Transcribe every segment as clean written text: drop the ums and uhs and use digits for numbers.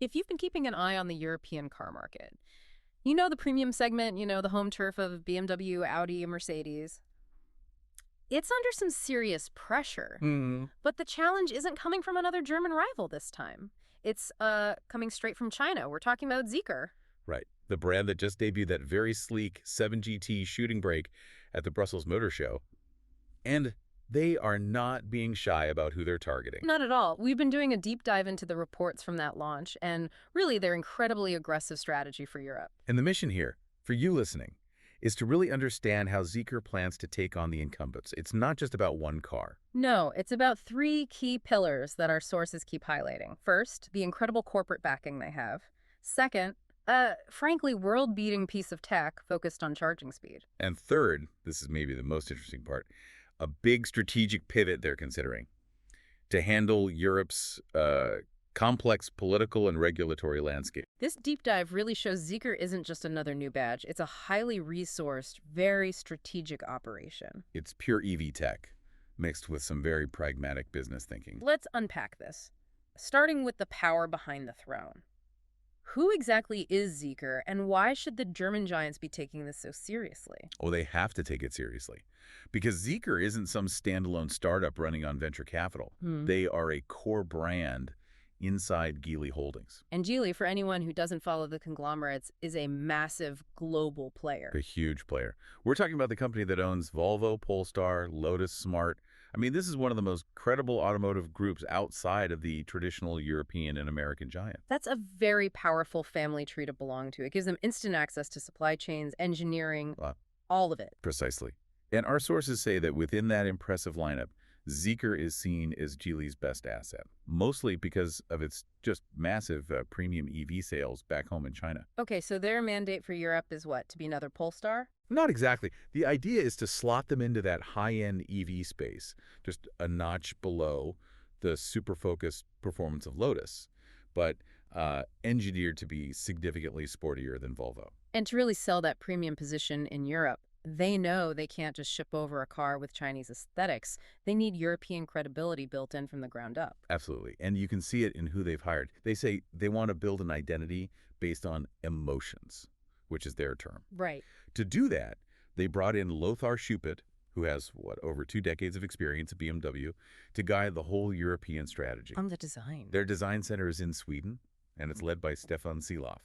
if you've been keeping an eye on the European car market, you know the premium segment, the home turf of BMW, Audi, and Mercedes. It's under some serious pressure. But the challenge isn't coming from another German rival this time. It's coming straight from China. We're talking about Zeekr. Right. The brand that just debuted that very sleek 7GT shooting brake at the Brussels Motor Show. And they are not being shy about who they're targeting. Not at all. We've been doing a deep dive into the reports from that launch and really their incredibly aggressive strategy for Europe. And the mission here, for you listening, is to really understand how Zeekr plans to take on the incumbents. It's not just about one car. No, it's about three key pillars that our sources keep highlighting. First, the incredible corporate backing they have. Second, frankly, world-beating piece of tech focused on charging speed. And third, this is maybe the most interesting part, a big strategic pivot they're considering to handle Europe's complex political and regulatory landscape. This deep dive really shows Zeekr isn't just another new badge. It's a highly resourced, very strategic operation. It's pure EV tech, mixed with some very pragmatic business thinking. Let's unpack this, starting with the power behind the throne. Who exactly is Zeekr, and why should the German giants be taking this so seriously? Oh, they have to take it seriously. Because Zeekr isn't some standalone startup running on venture capital. They are a core brand inside Geely Holdings. And Geely, for anyone who doesn't follow the conglomerates, is a massive global player. A huge player. We're talking about the company that owns Volvo, Polestar, Lotus, Smart. I mean, this is one of the most credible automotive groups outside of the traditional European and American giant. That's a very powerful family tree to belong to. It gives them instant access to supply chains, engineering, all of it. Precisely. And our sources say that within that impressive lineup, Zeekr is seen as Geely's best asset, mostly because of its just massive premium EV sales back home in China. Okay, so their mandate for Europe is what? To be another Polestar? Not exactly. The idea is to slot them into that high-end EV space, just a notch below the super-focused performance of Lotus, but engineered to be significantly sportier than Volvo. And to really sell that premium position in Europe, they know they can't just ship over a car with Chinese aesthetics. They need European credibility built in from the ground up. Absolutely. And you can see it in who they've hired. They say they want to build an identity based on emotions, which is their term. Right. To do that, they brought in Lothar Schuppert, who has, over 2 decades of experience at BMW, to guide the whole European strategy. On the design. Their design center is in Sweden, and it's led by Stefan Seeloff,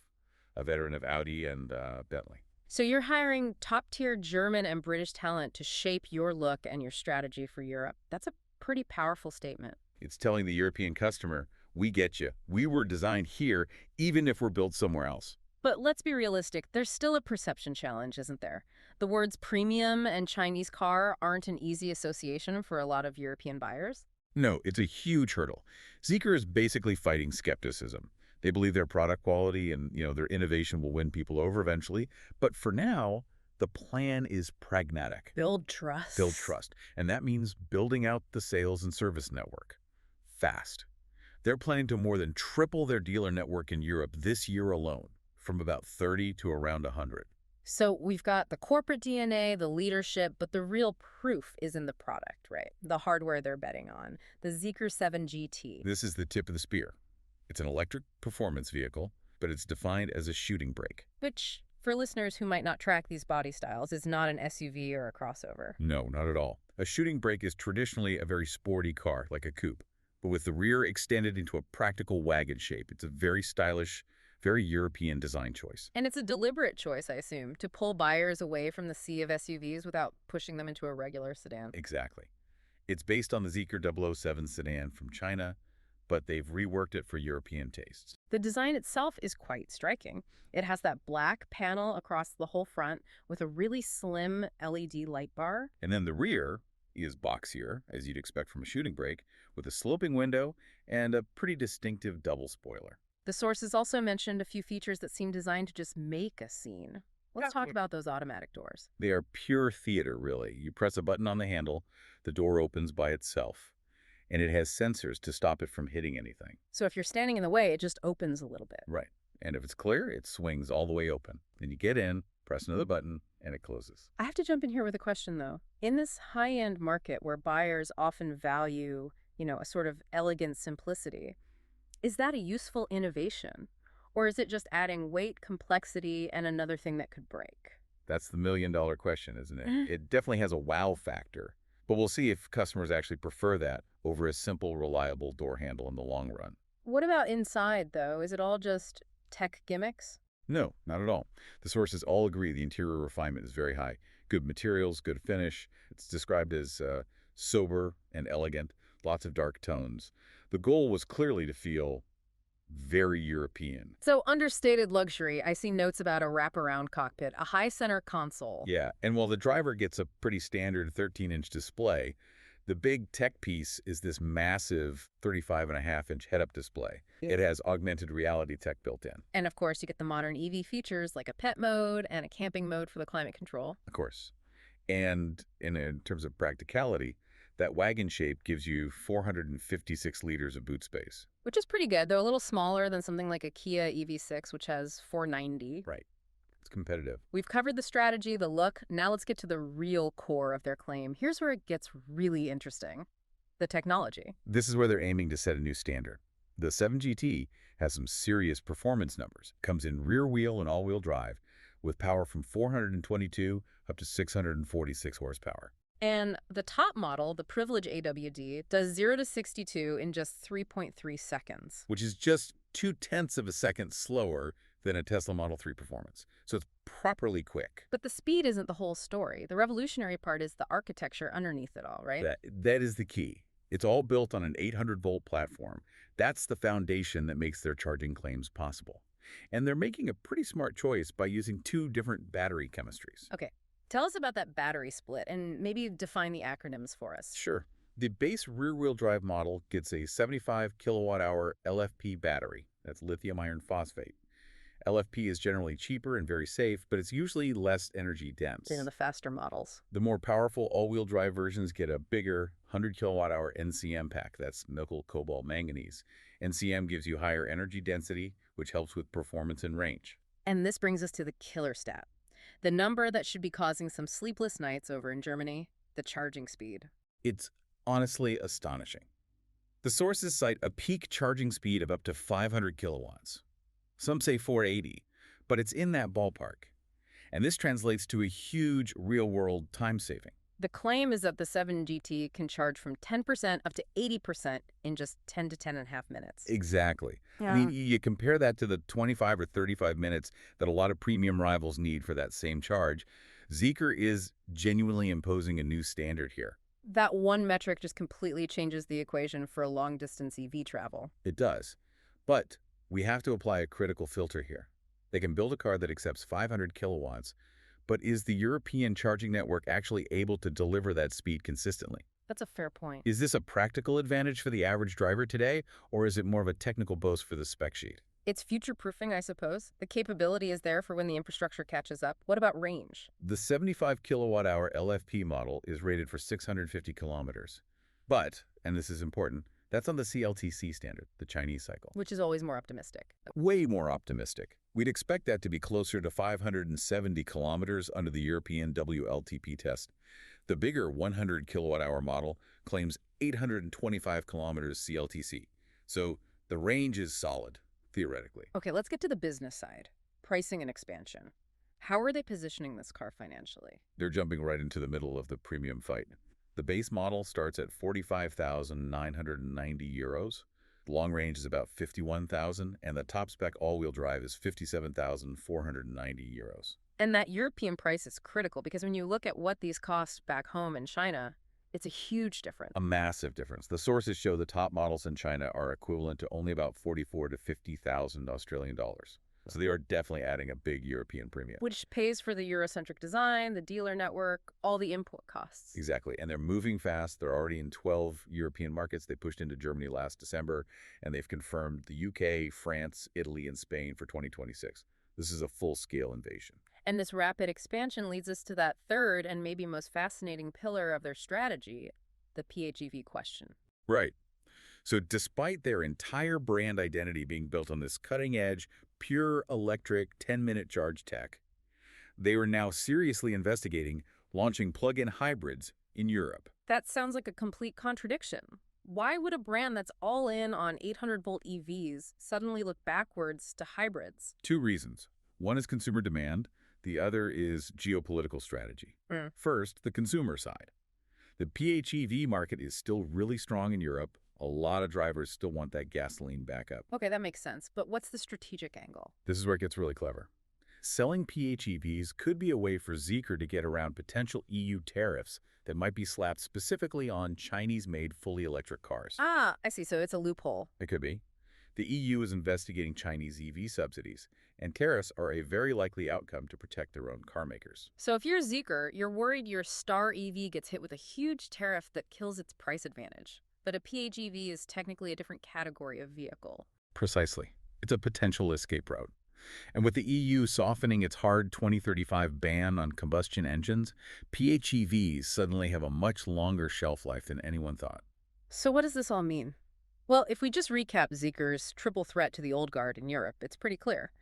a veteran of Audi and Bentley. So you're hiring top-tier German and British talent to shape your look and your strategy for Europe. That's a pretty powerful statement. It's telling the European customer, we get you. We were designed here, even if we're built somewhere else. But let's be realistic. There's still a perception challenge, isn't there? The words premium and Chinese car aren't an easy association for a lot of European buyers. No, it's a huge hurdle. Zeekr is basically fighting skepticism. They believe their product quality and, their innovation will win people over eventually. But for now, the plan is pragmatic. Build trust. Build trust. And that means building out the sales and service network fast. They're planning to more than triple their dealer network in Europe this year alone, from about 30 to around 100. So we've got the corporate DNA, the leadership, but the real proof is in the product, right? The hardware they're betting on, the Zeekr 7 GT. This is the tip of the spear. It's an electric performance vehicle, but it's defined as a shooting brake. Which, for listeners who might not track these body styles, is not an SUV or a crossover. No, not at all. A shooting brake is traditionally a very sporty car, like a coupe, but with the rear extended into a practical wagon shape. It's a very stylish, very European design choice. And it's a deliberate choice, I assume, to pull buyers away from the sea of SUVs without pushing them into a regular sedan. Exactly. It's based on the Zeekr 007 sedan from China, but they've reworked it for European tastes. The design itself is quite striking. It has that black panel across the whole front with a really slim LED light bar. And then the rear is boxier, as you'd expect from a shooting brake, with a sloping window and a pretty distinctive double spoiler. The sources also mentioned a few features that seem designed to just make a scene. Let's talk about those automatic doors. They are pure theater, really. You press a button on the handle, the door opens by itself. And it has sensors to stop it from hitting anything. So if you're standing in the way, it just opens a little bit. Right. And if it's clear, it swings all the way open. Then you get in, press another button, and it closes. I have to jump in here with a question, though. In this high-end market where buyers often value, a sort of elegant simplicity, is that a useful innovation? Or is it just adding weight, complexity, and another thing that could break? That's the million-dollar question, isn't it? It definitely has a wow factor, but we'll see if customers actually prefer that over a simple, reliable door handle in the long run. What about inside, though? Is it all just tech gimmicks? No, not at all. The sources all agree the interior refinement is very high. Good materials, good finish. It's described as sober and elegant, lots of dark tones. The goal was clearly to feel very European. So, understated luxury. I see notes about a wraparound cockpit, a high center console. Yeah, and while the driver gets a pretty standard 13-inch display, the big tech piece is this massive 35.5-inch head-up display. It has augmented reality tech built in. And of course, you get the modern EV features like a pet mode and a camping mode for the climate control. Of course. And in terms of practicality, that wagon shape gives you 456 liters of boot space. Which is pretty good, though a little smaller than something like a Kia EV6, which has 490. Right. It's competitive. We've covered the strategy, the look. Now let's get to the real core of their claim. Here's where it gets really interesting. The technology. This is where they're aiming to set a new standard. The 7GT has some serious performance numbers. Comes in rear wheel and all-wheel drive with power from 422 up to 646 horsepower. And the top model, the Privilege AWD, does 0 to 62 in just 3.3 seconds. Which is just 0.2 of a second slower than a Tesla Model 3 performance. So it's properly quick. But the speed isn't the whole story. The revolutionary part is the architecture underneath it all, right? That is the key. It's all built on an 800-volt platform. That's the foundation that makes their charging claims possible. And they're making a pretty smart choice by using 2 different battery chemistries. Okay. Tell us about that battery split and maybe define the acronyms for us. Sure. The base rear-wheel drive model gets a 75 kilowatt-hour LFP battery. That's lithium iron phosphate. LFP is generally cheaper and very safe, but it's usually less energy dense. The faster models. The more powerful all-wheel drive versions get a bigger 100 kilowatt-hour NCM pack. That's nickel, cobalt, manganese. NCM gives you higher energy density, which helps with performance and range. And this brings us to the killer stat. The number that should be causing some sleepless nights over in Germany, the charging speed. It's honestly astonishing. The sources cite a peak charging speed of up to 500 kilowatts. Some say 480, but it's in that ballpark. And this translates to a huge real-world time saving. The claim is that the 7GT can charge from 10% up to 80% in just 10 to 10 and a half minutes. Exactly. Yeah. I mean, you compare that to the 25 or 35 minutes that a lot of premium rivals need for that same charge. Zeekr is genuinely imposing a new standard here. That one metric just completely changes the equation for long-distance EV travel. It does. But we have to apply a critical filter here. They can build a car that accepts 500 kilowatts, but is the European charging network actually able to deliver that speed consistently? That's a fair point. Is this a practical advantage for the average driver today, or is it more of a technical boast for the spec sheet? It's future-proofing, I suppose. The capability is there for when the infrastructure catches up. What about range? The 75 kilowatt-hour LFP model is rated for 650 kilometers. But, and this is important, that's on the CLTC standard, the Chinese cycle. Which is always more optimistic. Way more optimistic. We'd expect that to be closer to 570 kilometers under the European WLTP test. The bigger 100 kilowatt-hour model claims 825 kilometers CLTC. So the range is solid, theoretically. Okay, let's get to the business side. Pricing and expansion. How are they positioning this car financially? They're jumping right into the middle of the premium fight. The base model starts at 45,990 euros. The long range is about 51,000, and the top spec all-wheel drive is 57,490 euros. And that European price is critical because when you look at what these cost back home in China, it's a huge difference. A massive difference. The sources show the top models in China are equivalent to only about 44 to 50,000 Australian dollars. So they are definitely adding a big European premium. Which pays for the Eurocentric design, the dealer network, all the import costs. Exactly. And they're moving fast. They're already in 12 European markets. They pushed into Germany last December, and they've confirmed the UK, France, Italy, and Spain for 2026. This is a full-scale invasion. And this rapid expansion leads us to that third and maybe most fascinating pillar of their strategy, the PHEV question. Right. So despite their entire brand identity being built on this cutting-edge, pure electric 10-minute charge tech, they are now seriously investigating launching plug-in hybrids in Europe. That sounds like a complete contradiction. Why would a brand that's all in on 800-volt EVs suddenly look backwards to hybrids? Two reasons. One is consumer demand. The other is geopolitical strategy. Mm. First, the consumer side. The PHEV market is still really strong in Europe. A lot of drivers still want that gasoline backup. Okay, that makes sense. But what's the strategic angle? This is where it gets really clever. Selling PHEVs could be a way for Zeekr to get around potential EU tariffs that might be slapped specifically on Chinese-made fully electric cars. Ah, I see. So it's a loophole. It could be. The EU is investigating Chinese EV subsidies, and tariffs are a very likely outcome to protect their own car makers. So if you're Zeekr, you're worried your star EV gets hit with a huge tariff that kills its price advantage. But a PHEV is technically a different category of vehicle. Precisely. It's a potential escape route. And with the EU softening its hard 2035 ban on combustion engines, PHEVs suddenly have a much longer shelf life than anyone thought. So what does this all mean? Well, if we just recap Zeekr's triple threat to the old guard in Europe, it's pretty clear.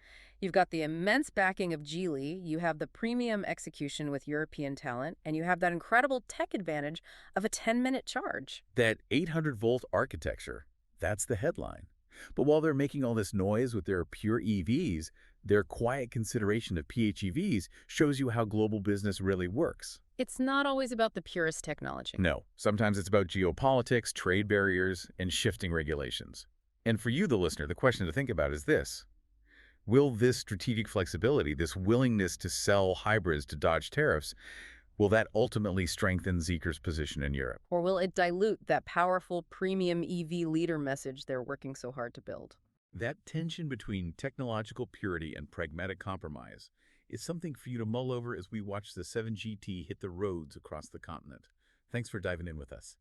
You've got the immense backing of Geely, you have the premium execution with European talent, and you have that incredible tech advantage of a 10-minute charge. That 800-volt architecture, that's the headline. But while they're making all this noise with their pure EVs, their quiet consideration of PHEVs shows you how global business really works. It's not always about the purest technology. No, sometimes it's about geopolitics, trade barriers, and shifting regulations. And for you, the listener, the question to think about is this. Will this strategic flexibility, this willingness to sell hybrids to dodge tariffs, will that ultimately strengthen Zeekr's position in Europe? Or will it dilute that powerful premium EV leader message they're working so hard to build? That tension between technological purity and pragmatic compromise is something for you to mull over as we watch the 7GT hit the roads across the continent. Thanks for diving in with us.